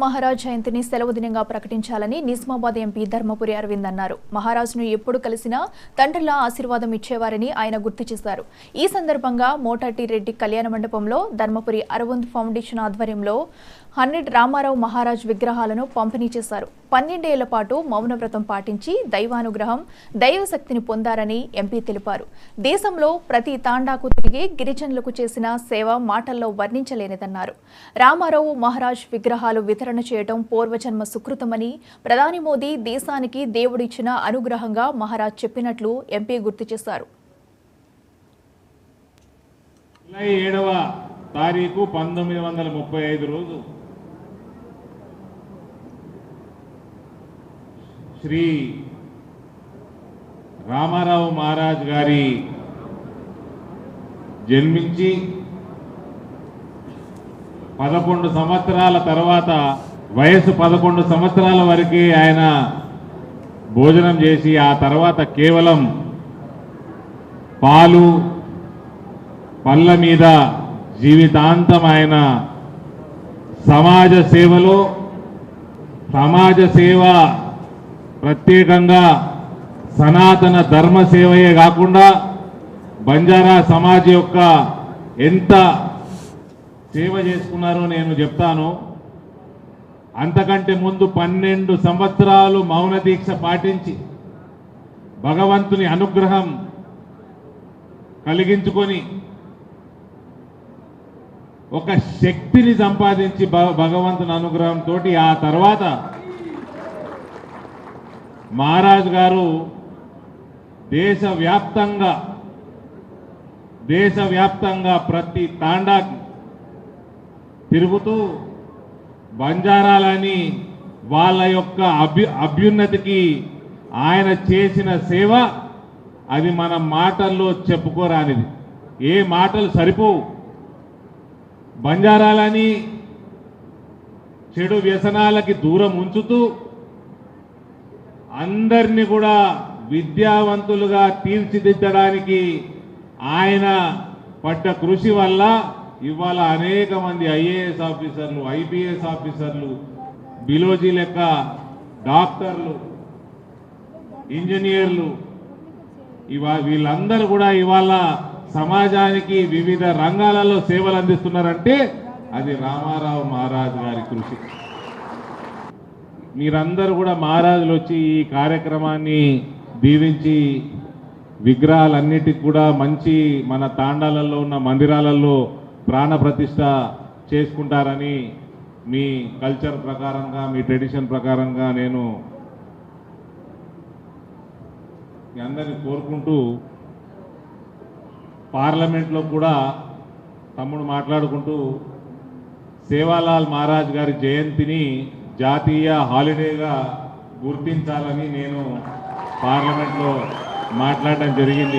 మహారాజ్ జయంతిని సెలవు దినంగా ప్రకటించాలని నిజామాబాద్ ఎంపీ ధర్మపురి అరవింద్ అన్నారు. మహారాజ్ను ఎప్పుడు కలిసినా తండ్రిలా ఆశీర్వాదం ఇచ్చేవారని ఆయన గుర్తు చేశారు. ఈ సందర్భంగా మోటాటి రెడ్డి కళ్యాణ మండపంలో ధర్మపురి అరవింద్ ఫౌండేషన్ ఆధ్వర్యంలో 100 రామారావు మహారాజ్ విగ్రహాలను పంపిణీ చేశారు. 12 ఏళ్ల పాటు మౌనవ్రతం పాటించి దైవానుగ్రహం, దైవశక్తిని పొందారని ఎంపీ తెలిపారు. దేశంలో ప్రతి తాండాకు తిరిగి గిరిజనులకు చేసిన సేవ మాటల్లో వర్ణించలేనిదన్నారు. రామారావు మహారాజ్ విగ్రహాలు వితరణ చేయడం పూర్వజన్మ సుకృతమని, ప్రధాని మోదీ దేశానికి దేవుడిచ్చిన అనుగ్రహంగా మహారాజ్ చెప్పినట్లు ఎంపీ గుర్తు చేశారు. జూలై 7వ తారీఖు 1935 రోజు శ్రీ రామారావు మహారాజ్ గారి జన్మించి 11 సంవత్సరాల తర్వాత వయసు 11 సంవత్సరాల వరకే ఆయన భోజనం చేసి ఆ తర్వాత కేవలం పాలు పళ్ళ మీద జీవితాంతం ఆయన సమాజ సేవ ప్రత్యేకంగా సనాతన ధర్మ సేవయే కాకుండా బంజారా సమాజ్ యొక్క ఎంత సేవ చేసుకున్నారో నేను చెప్తాను. అంతకంటే ముందు 12 సంవత్సరాలు మౌన దీక్ష పాటించి భగవంతుని అనుగ్రహం కలిగించుకొని ఒక శక్తిని సంపాదించి భగవంతుని అనుగ్రహంతో ఆ తర్వాత మహారాజ్ గారు దేశవ్యాప్తంగా ప్రతి తాండాకి తిరుగుతూ బంజారాలని వాళ్ళ యొక్క అభ్యున్నతికి ఆయన చేసిన సేవ అది మన మాటల్లో చెప్పుకోరానిది. ఏ మాటలు సరిపోవు. బంజారాలని చెడు వ్యసనాలకి దూరం ఉంచుతూ అందరినీ కూడా విద్యావంతులుగా తీర్చిదిద్దడానికి ఆయన పడ్డ కృషి వల్ల ఇవాళ అనేక మంది ఐఏఎస్ ఆఫీసర్లు, ఐపీఎస్ ఆఫీసర్లు, బిలోజీ లెక్క డాక్టర్లు, ఇంజనీర్లు వీళ్ళందరూ కూడా ఇవాళ సమాజానికి వివిధ రంగాలలో సేవలు అందిస్తున్నారంటే అది రామారావు మహారాజ్ గారి కృషి. మీరందరూ కూడా మహారాజులు వచ్చి ఈ కార్యక్రమాన్ని దీవించి విగ్రహాలన్నిటికి కూడా మంచి మన తాండాలలో ఉన్న మందిరాలలో ప్రాణ ప్రతిష్ఠ చేసుకుంటారని మీ కల్చర్ ప్రకారంగా, మీ ట్రెడిషన్ ప్రకారంగా నేను మీ అందరినీ కోరుకుంటూ పార్లమెంట్లో కూడా తమ్ముడు మాట్లాడుకుంటూ సేవాలాల్ మహారాజ్ గారి జయంతిని జాతీయ హాలిడేగా గుర్తించాలని నేను పార్లమెంట్లో మాట్లాడడం జరిగింది.